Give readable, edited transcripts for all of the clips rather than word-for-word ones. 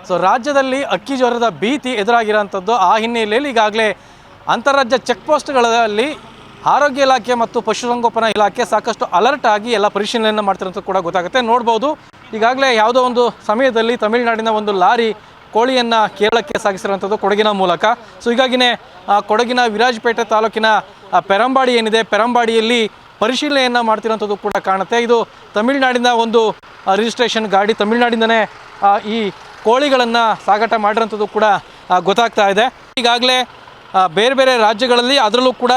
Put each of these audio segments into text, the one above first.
So ರಾಜ್ಯದಲ್ಲಿ ಅಕ್ಕಿ ಜ್ವರದ ಭೀತಿ ಎದುರಾಗಿರೋಂಥದ್ದು. ಆ ಹಿನ್ನೆಲೆಯಲ್ಲಿ ಈಗಾಗಲೇ ಅಂತಾರಾಜ್ಯ ಚೆಕ್ ಪೋಸ್ಟ್ಗಳಲ್ಲಿ ಆರೋಗ್ಯ ಇಲಾಖೆ ಮತ್ತು ಪಶುಸಂಗೋಪನಾ ಇಲಾಖೆ ಸಾಕಷ್ಟು ಅಲರ್ಟ್ ಆಗಿ ಎಲ್ಲ ಪರಿಶೀಲನೆಯನ್ನು ಮಾಡ್ತಿರೋಂಥದ್ದು ಕೂಡ ಗೊತ್ತಾಗುತ್ತೆ. ನೋಡ್ಬೋದು, ಈಗಾಗಲೇ ಯಾವುದೋ ಒಂದು ಸಮಯದಲ್ಲಿ ತಮಿಳುನಾಡಿನ ಒಂದು ಲಾರಿ ಕೋಳಿಯನ್ನು ಕೇರಳಕ್ಕೆ ಸಾಗಿಸಿರುವಂಥದ್ದು ಕೊಡಗಿನ ಮೂಲಕ. ಸೊ ಹೀಗಾಗಿನೇ ಕೊಡಗಿನ ವಿರಾಜಪೇಟೆ ತಾಲೂಕಿನ ಪೆರಂಬಾಡಿ ಏನಿದೆ, ಪೆರಂಬಾಡಿಯಲ್ಲಿ ಪರಿಶೀಲನೆಯನ್ನು ಮಾಡ್ತಿರೋಂಥದ್ದು ಕೂಡ ಕಾಣುತ್ತೆ. ಇದು ತಮಿಳುನಾಡಿನ ಒಂದು ರಿಜಿಸ್ಟ್ರೇಷನ್ ಗಾಡಿ, ತಮಿಳುನಾಡಿಂದನೇ ಈ ಕೋಳಿಗಳನ್ನು ಸಾಗಾಟ ಮಾಡಿರೋಂಥದ್ದು ಕೂಡ ಗೊತ್ತಾಗ್ತಾ ಇದೆ. ಈಗಾಗಲೇ ಬೇರೆ ಬೇರೆ ರಾಜ್ಯಗಳಲ್ಲಿ, ಅದರಲ್ಲೂ ಕೂಡ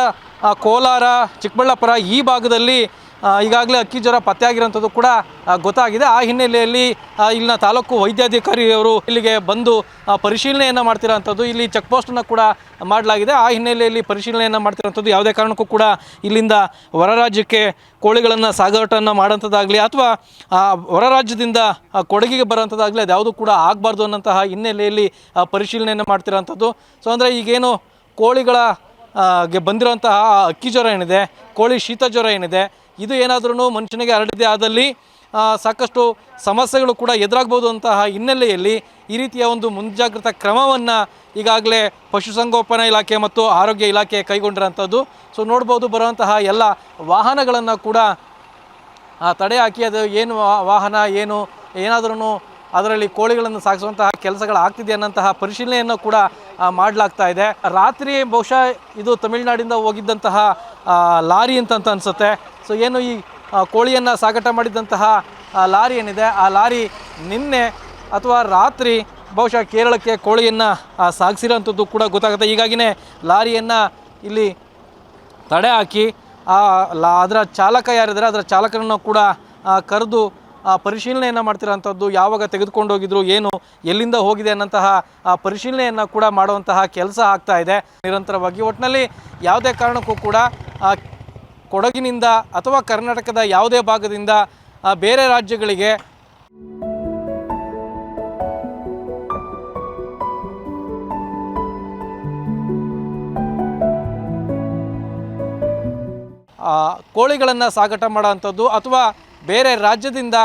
ಕೋಲಾರ, ಚಿಕ್ಕಬಳ್ಳಾಪುರ ಈ ಭಾಗದಲ್ಲಿ ಈಗಾಗಲೇ ಅಕ್ಕಿ ಜ್ವರ ಪತ್ತೆಯಾಗಿರೋಂಥದ್ದು ಕೂಡ ಗೊತ್ತಾಗಿದೆ. ಆ ಹಿನ್ನೆಲೆಯಲ್ಲಿ ಇಲ್ಲಿನ ತಾಲೂಕು ವೈದ್ಯಾಧಿಕಾರಿಯವರು ಇಲ್ಲಿಗೆ ಬಂದು ಪರಿಶೀಲನೆಯನ್ನು ಮಾಡ್ತಿರೋಂಥದ್ದು. ಇಲ್ಲಿ ಚೆಕ್ ಪೋಸ್ಟನ್ನು ಕೂಡ ಮಾಡಲಾಗಿದೆ. ಆ ಹಿನ್ನೆಲೆಯಲ್ಲಿ ಪರಿಶೀಲನೆಯನ್ನು ಮಾಡ್ತಿರೋಂಥದ್ದು. ಯಾವುದೇ ಕಾರಣಕ್ಕೂ ಕೂಡ ಇಲ್ಲಿಂದ ಹೊರ ರಾಜ್ಯಕ್ಕೆ ಕೋಳಿಗಳನ್ನು ಸಾಗಾಟವನ್ನು ಮಾಡೋಂಥದ್ದಾಗಲಿ ಅಥವಾ ಹೊರ ರಾಜ್ಯದಿಂದ ಕೊಡಗಿಗೆ ಬರೋಂಥದ್ದಾಗಲಿ ಅದ್ಯಾವುದು ಕೂಡ ಆಗಬಾರ್ದು ಅನ್ನೋಂತಹ ಹಿನ್ನೆಲೆಯಲ್ಲಿ ಪರಿಶೀಲನೆಯನ್ನು ಮಾಡ್ತಿರೋಂಥದ್ದು. ಸೊ ಅಂದರೆ ಈಗೇನು ಕೋಳಿಗಳ ಬಂದಿರೋಂತಹ ಅಕ್ಕಿ ಜ್ವರ ಏನಿದೆ, ಕೋಳಿ ಶೀತ ಜ್ವರ ಏನಿದೆ, ಇದು ಏನಾದ್ರೂ ಮನುಷ್ಯನಿಗೆ ಹರಡಿದೆ ಆದಲ್ಲಿ ಸಾಕಷ್ಟು ಸಮಸ್ಯೆಗಳು ಕೂಡ ಎದುರಾಗ್ಬೋದು ಅಂತಹ ಹಿನ್ನೆಲೆಯಲ್ಲಿ ಈ ರೀತಿಯ ಒಂದು ಮುಂಜಾಗ್ರತಾ ಕ್ರಮವನ್ನು ಈಗಾಗಲೇ ಪಶುಸಂಗೋಪನಾ ಇಲಾಖೆ ಮತ್ತು ಆರೋಗ್ಯ ಇಲಾಖೆ ಕೈಗೊಂಡಿರೋಂಥದ್ದು. ಸೊ ನೋಡ್ಬೋದು, ಬರುವಂತಹ ಎಲ್ಲ ವಾಹನಗಳನ್ನು ಕೂಡ ತಡೆ ಹಾಕಿ ಅದು ಏನು ವಾಹನ ಏನಾದ್ರೂ ಅದರಲ್ಲಿ ಕೋಳಿಗಳನ್ನು ಸಾಗಿಸುವಂತಹ ಕೆಲಸಗಳಾಗ್ತಿದೆ ಅನ್ನೋಂತಹ ಪರಿಶೀಲನೆಯನ್ನು ಕೂಡ ಮಾಡಲಾಗ್ತಾ ಇದೆ. ರಾತ್ರಿ ಬಹುಶಃ ಇದು ತಮಿಳುನಾಡಿಂದ ಹೋಗಿದ್ದಂತಹ ಲಾರಿ ಅಂತ ಅನಿಸುತ್ತೆ. ಸೊ ಏನು ಈ ಕೋಳಿಯನ್ನು ಸಾಗಾಟ ಮಾಡಿದಂತಹ ಲಾರಿ ಏನಿದೆ, ಆ ಲಾರಿ ನಿನ್ನೆ ಅಥವಾ ರಾತ್ರಿ ಬಹುಶಃ ಕೇರಳಕ್ಕೆ ಕೋಳಿಯನ್ನು ಸಾಗಿಸಿರೋಂಥದ್ದು ಕೂಡ ಗೊತ್ತಾಗುತ್ತೆ. ಹೀಗಾಗಿನೇ ಲಾರಿಯನ್ನು ಇಲ್ಲಿ ತಡೆ ಹಾಕಿ ಅದರ ಚಾಲಕ ಯಾರಿದ್ದಾರೆ ಅದರ ಚಾಲಕರನ್ನು ಕೂಡ ಕರೆದು ಪರಿಶೀಲನೆಯನ್ನು ಮಾಡ್ತಿರೋಂಥದ್ದು. ಯಾವಾಗ ತೆಗೆದುಕೊಂಡು ಹೋಗಿದ್ರು, ಏನು ಎಲ್ಲಿಂದ ಹೋಗಿದೆ ಅನ್ನೋಂತಹ ಪರಿಶೀಲನೆಯನ್ನು ಕೂಡ ಮಾಡುವಂತಹ ಕೆಲಸ ಆಗ್ತಾ ಇದೆ ನಿರಂತರವಾಗಿ. ಒಟ್ಟಿನಲ್ಲಿ ಯಾವುದೇ ಕಾರಣಕ್ಕೂ ಕೂಡ ಕೊಡಗಿನಿಂದ ಅಥವಾ ಕರ್ನಾಟಕದ ಯಾವುದೇ ಭಾಗದಿಂದ ಬೇರೆ ರಾಜ್ಯಗಳಿಗೆ ಕೋಳಿಗಳನ್ನು ಸಾಗಾಟ ಮಾಡೋವಂಥದ್ದು ಅಥವಾ ಬೇರೆ ರಾಜ್ಯದಿಂದ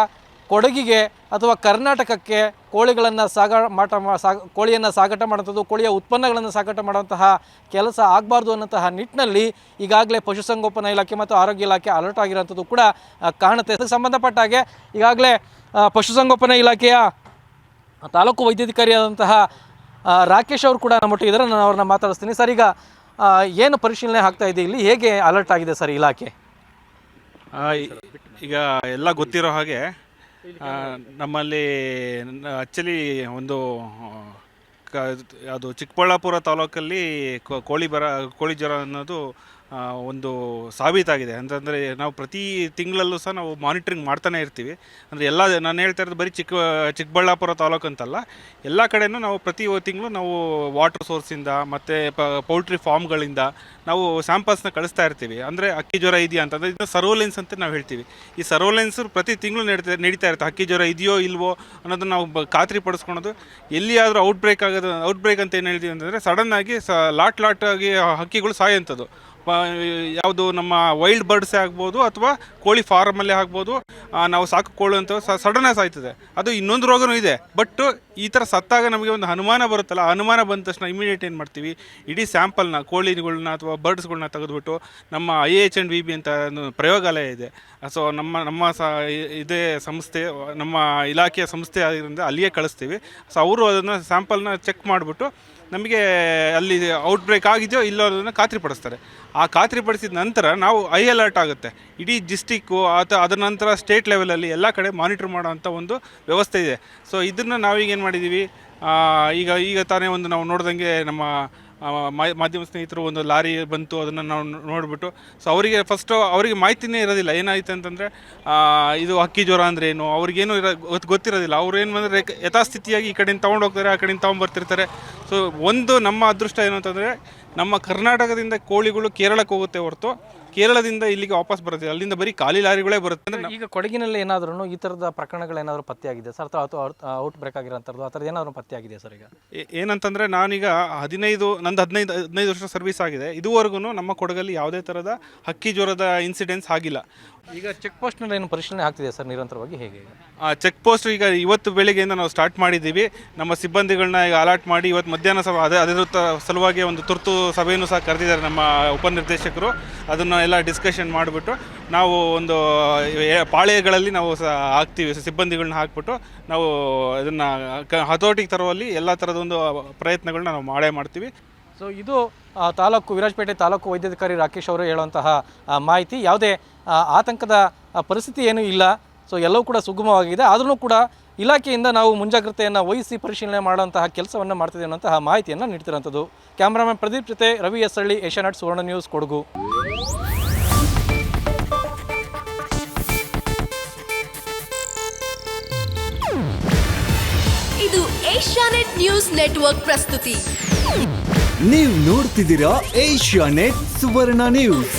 ಕೊಡಗಿಗೆ ಅಥವಾ ಕರ್ನಾಟಕಕ್ಕೆ ಕೋಳಿಗಳನ್ನು ಕೋಳಿಯನ್ನು ಸಾಗಾಟ ಮಾಡುವಂಥದ್ದು, ಕೋಳಿಯ ಉತ್ಪನ್ನಗಳನ್ನು ಸಾಗಾಟ ಮಾಡುವಂತಹ ಕೆಲಸ ಆಗಬಾರ್ದು ಅನ್ನೋಂತಹ ನಿಟ್ಟಿನಲ್ಲಿ ಈಗಾಗಲೇ ಪಶುಸಂಗೋಪನಾ ಇಲಾಖೆ ಮತ್ತು ಆರೋಗ್ಯ ಇಲಾಖೆ ಅಲರ್ಟ್ ಆಗಿರೋಂಥದ್ದು ಕೂಡ ಕಾಣುತ್ತೆ. ಅದಕ್ಕೆ ಸಂಬಂಧಪಟ್ಟ ಹಾಗೆ ಈಗಾಗಲೇ ಪಶುಸಂಗೋಪನಾ ಇಲಾಖೆಯ ತಾಲೂಕು ವೈದ್ಯಾಧಿಕಾರಿಯಾದಂತಹ ರಾಕೇಶ್ ಅವರು ಕೂಡ ನಮ್ಮೊಟ್ಟಿಗಿದ್ದಾರೆ. ನಾನು ಅವ್ರನ್ನ ಮಾತಾಡಿಸ್ತೀನಿ. ಸರ್, ಈಗ ಏನು ಪರಿಶೀಲನೆ ಆಗ್ತಾ ಇದೆ ಇಲ್ಲಿ, ಹೇಗೆ ಅಲರ್ಟ್ ಆಗಿದೆ ಸರ್ ಇಲಾಖೆ? ಈಗ ಎಲ್ಲ ಗೊತ್ತಿರೋ ಹಾಗೆ ನಮ್ಮಲ್ಲಿ ಆ್ಯಕ್ಚುಲಿ ಒಂದು ಅದು ಚಿಕ್ಕಬಳ್ಳಾಪುರ ತಾಲೂಕಲ್ಲಿ ಕೋಳಿ ಜ್ವರ ಅನ್ನೋದು ಒಂದು ಸಾಬೀತಾಗಿದೆ. ಅಂತಂದರೆ ನಾವು ಪ್ರತಿ ತಿಂಗಳಲ್ಲೂ ಸಹ ನಾವು ಮಾನಿಟ್ರಿಂಗ್ ಮಾಡ್ತಾನೆ ಇರ್ತೀವಿ. ಅಂದರೆ ಎಲ್ಲ ನಾನು ಹೇಳ್ತಾ ಇರೋದು ಬರೀ ಚಿಕ್ಕಬಳ್ಳಾಪುರ ತಾಲೂಕು ಅಂತಲ್ಲ, ಎಲ್ಲ ಕಡೆಯೂ ನಾವು ಪ್ರತಿ ತಿಂಗಳು ನಾವು ವಾಟರ್ ಸೋರ್ಸಿಂದ ಮತ್ತು ಪೌಲ್ಟ್ರಿ ಫಾರ್ಮ್ಗಳಿಂದ ನಾವು ಸ್ಯಾಂಪಲ್ಸ್ನ ಕಳಿಸ್ತಾ ಇರ್ತೀವಿ. ಅಂದರೆ ಅಕ್ಕಿ ಜ್ವರ ಇದೆಯಾ ಅಂತಂದರೆ ಇದನ್ನ ಸರ್ವಲೆನ್ಸ್ ಅಂತ ನಾವು ಹೇಳ್ತೀವಿ. ಈ ಸರ್ವಲೆನ್ಸ್ ಪ್ರತಿ ತಿಂಗಳು ನಡೀತಾ ಇರುತ್ತೆ. ಅಕ್ಕಿ ಜ್ವರ ಇದೆಯೋ ಇಲ್ವೋ ಅನ್ನೋದನ್ನು ನಾವು ಖಾತ್ರಿ ಪಡಿಸ್ಕೊಳೋದು. ಎಲ್ಲಿಯಾದರೂ ಔಟ್ಬ್ರೇಕ್ ಅಂತ ಏನು ಹೇಳ್ತೀವಿ ಅಂತಂದರೆ ಸಡನ್ನಾಗಿ ಲಾಟ್ ಆಗಿ ಹಕ್ಕಿಗಳು ಸಾಯೋಂಥದ್ದು. ಯಾವುದು ನಮ್ಮ ವೈಲ್ಡ್ ಬರ್ಡ್ಸೇ ಆಗ್ಬೋದು ಅಥವಾ ಕೋಳಿ ಫಾರ್ಮಲ್ಲೇ ಆಗ್ಬೋದು. ನಾವು ಸಾಕು ಕೋಳಿ ಅಂತ ಸಡನ್ನಾಗಿ ಸಾಯ್ತದೆ. ಅದು ಇನ್ನೊಂದು ರೋಗನೂ ಇದೆ. ಬಟ್ ಈ ಥರ ಸತ್ತಾಗ ನಮಗೆ ಒಂದು ಅನುಮಾನ ಬರುತ್ತಲ್ಲ, ಅನುಮಾನ ಬಂದ ತಕ್ಷಣ ಇಮಿಡಿಯೇಟ್ ಏನು ಮಾಡ್ತೀವಿ, ಇಡೀ ಸ್ಯಾಂಪಲ್ನ ಕೋಳಿಗಳನ್ನ ಅಥವಾ ಬರ್ಡ್ಸ್ಗಳನ್ನ ತೆಗೆದುಬಿಟ್ಟು ನಮ್ಮ IHNVB ಅಂತ ಪ್ರಯೋಗಾಲಯ ಇದೆ. ಸೊ ನಮ್ಮ ಇದೇ ಸಂಸ್ಥೆ, ನಮ್ಮ ಇಲಾಖೆಯ ಸಂಸ್ಥೆ ಆಗಿರೋದ್ರಿಂದ ಅಲ್ಲಿಯೇ ಕಳಿಸ್ತೀವಿ. ಸೊ ಅವರು ಅದನ್ನು ಸ್ಯಾಂಪಲ್ನ ಚೆಕ್ ಮಾಡಿಬಿಟ್ಟು ನಮಗೆ ಅಲ್ಲಿ ಔಟ್ಬ್ರೇಕ್ ಆಗಿದೆಯೋ ಇಲ್ಲೋ ಅದನ್ನು ಖಾತ್ರಿಪಡಿಸ್ತಾರೆ. ಆ ಖಾತ್ರಿಪಡಿಸಿದ ನಂತರ ನಾವು ಅಲರ್ಟ್ ಆಗುತ್ತೆ ಇಡೀ ಡಿಸ್ಟಿಕ್ಕು ಅಥವಾ ಅದರ ನಂತರ ಸ್ಟೇಟ್ ಲೆವೆಲಲ್ಲಿ ಎಲ್ಲ ಕಡೆ ಮಾನಿಟ್ರ್ ಮಾಡೋವಂಥ ಒಂದು ವ್ಯವಸ್ಥೆ ಇದೆ. ಸೊ ಇದನ್ನು ನಾವೀಗ ಏನು ಮಾಡಿದ್ದೀವಿ, ಈಗ ತಾನೇ ಒಂದು ನಾವು ನೋಡ್ದಂಗೆ ನಮ್ಮ ಮಾಧ್ಯಮ ಸ್ನೇಹಿತರು ಒಂದು ಲಾರಿ ಬಂತು, ಅದನ್ನು ನಾವು ನೋಡಿಬಿಟ್ಟು ಸೊ ಅವರಿಗೆ ಮಾಹಿತಿನೇ ಇರೋದಿಲ್ಲ. ಏನಾಯ್ತು ಅಂತಂದರೆ ಇದು ಅಕ್ಕಿ ಜ್ವರ ಅಂದರೆ ಏನು ಅವ್ರಿಗೇನು ಗೊತ್ತಿರೋದಿಲ್ಲ. ಅವ್ರು ಏನು ಅಂದರೆ ಯಥಾಸ್ಥಿತಿಯಾಗಿ ಈ ಕಡೆಯಿಂದ ತೊಗೊಂಡು ಹೋಗ್ತಾರೆ, ಆ ಕಡೆಯಿಂದ ತೊಗೊಂಬರ್ತಿರ್ತಾರೆ. ಸೊ ಒಂದು ನಮ್ಮ ಅದೃಷ್ಟ ಏನು ಅಂತಂದರೆ ನಮ್ಮ ಕರ್ನಾಟಕದಿಂದ ಕೋಳಿಗಳು ಕೇರಳಕ್ಕೆ ಹೋಗುತ್ತೆ ಹೊರತು ಕೇರಳದಿಂದ ಇಲ್ಲಿಗೆ ವಾಪಸ್ ಬರುತ್ತೆ, ಅಲ್ಲಿಂದ ಬರೀ ಖಾಲಿ ಲಾರಿಗಳೇ ಬರುತ್ತೆ. ಅಂದರೆ ಈಗ ಕೊಡಗಿನಲ್ಲಿ ಏನಾದ್ರೂ ಈ ಥರದ ಪ್ರಕರಣಗಳೇನಾದರೂ ಪತ್ತೆಯಾಗಿದೆ ಸರ್, ಅಥವಾ ಔಟ್ ಬ್ರೇಕ್ ಆಗಿರೋಂಥದ್ದು ಆ ಥರದ್ದು ಏನಾದರೂ ಪತ್ತೆಯಾಗಿದೆ ಸರ್? ಈಗ ಏನಂತಂದರೆ ನಾನೀಗ 15 ವರ್ಷ ಸರ್ವಿಸ್ ಆಗಿದೆ, ಇದುವರೆಗೂ ನಮ್ಮ ಕೊಡಗಲ್ಲಿ ಯಾವುದೇ ಥರದ ಹಕ್ಕಿ ಜ್ವರದ ಇನ್ಸಿಡೆನ್ಸ್ ಆಗಿಲ್ಲ. ಈಗ ಚೆಕ್ ಪೋಸ್ಟ್ನಲ್ಲಿ ಏನು ಪರಿಶೀಲನೆ ಆಗ್ತಿದೆ ಸರ್ ನಿರಂತರವಾಗಿ, ಹೇಗೆ? ಚೆಕ್ ಪೋಸ್ಟ್ ಈಗ ಇವತ್ತು ಬೆಳಿಗ್ಗೆಯಿಂದ ನಾವು ಸ್ಟಾರ್ಟ್ ಮಾಡಿದ್ದೀವಿ. ನಮ್ಮ ಸಿಬ್ಬಂದಿಗಳನ್ನ ಈಗ ಅಲಾಟ್ ಮಾಡಿ ಇವತ್ತು ಮಧ್ಯಾಹ್ನ ಅದರ ಸಲುವಾಗಿ ಒಂದು ತುರ್ತು ಸಭೆಯನ್ನು ಸಹ ಕರೆದಿದ್ದಾರೆ ನಮ್ಮ ಉಪನಿರ್ದೇಶಕರು. ಅದನ್ನು ಎಲ್ಲ ಡಿಸ್ಕಷನ್ ಮಾಡಿಬಿಟ್ಟು ನಾವು ಒಂದು ಪಾಳೆಯಗಳಲ್ಲಿ ನಾವು ಹಾಕ್ತೀವಿ, ಸಿಬ್ಬಂದಿಗಳನ್ನ ಹಾಕ್ಬಿಟ್ಟು ನಾವು ಇದನ್ನು ಹತೋಟಿಗೆ ತರುವಲ್ಲಿ ಎಲ್ಲ ಥರದ ಒಂದು ಪ್ರಯತ್ನಗಳನ್ನ ನಾವು ಮಾಡ್ತೀವಿ. ಸೊ ಇದು ವಿರಾಜಪೇಟೆ ತಾಲೂಕು ವೈದ್ಯಾಧಿಕಾರಿ ರಾಕೇಶ್ ಅವರು ಹೇಳುವಂತಹ ಮಾಹಿತಿ. ಯಾವುದೇ ಆತಂಕದ ಪರಿಸ್ಥಿತಿ ಏನೂ ಇಲ್ಲ. ಸೊ ಎಲ್ಲವೂ ಕೂಡ ಸುಗಮವಾಗಿದೆ. ಆದ್ರೂ ಕೂಡ ಇಲಾಖೆಯಿಂದ ನಾವು ಮುಂಜಾಗ್ರತೆಯನ್ನು ವಹಿಸಿ ಪರಿಶೀಲನೆ ಮಾಡುವಂತಹ ಕೆಲಸವನ್ನು ಮಾಡ್ತಿದೆ ಅನ್ನೋಂತಹ ಮಾಹಿತಿಯನ್ನು ನೀಡ್ತಿರೋಂಥದ್ದು. ಕ್ಯಾಮ್ರಾಮನ್ ಪ್ರದೀಪ್ ಜೊತೆ ರವಿ ಎಸ್ ಹಳ್ಳಿ, ಏಷ್ಯಾನೆಟ್ ಸುವರ್ಣ ನ್ಯೂಸ್, ಕೊಡಗು. ಇದು ಏಷ್ಯಾನೆಟ್ ನ್ಯೂಸ್ ನೆಟ್ವರ್ಕ್ ಪ್ರಸ್ತುತಿ. ನೀವು ನೋಡ್ತಿದ್ದೀರಾ ಏಷ್ಯಾನೆಟ್ ಸುವರ್ಣ ನ್ಯೂಸ್.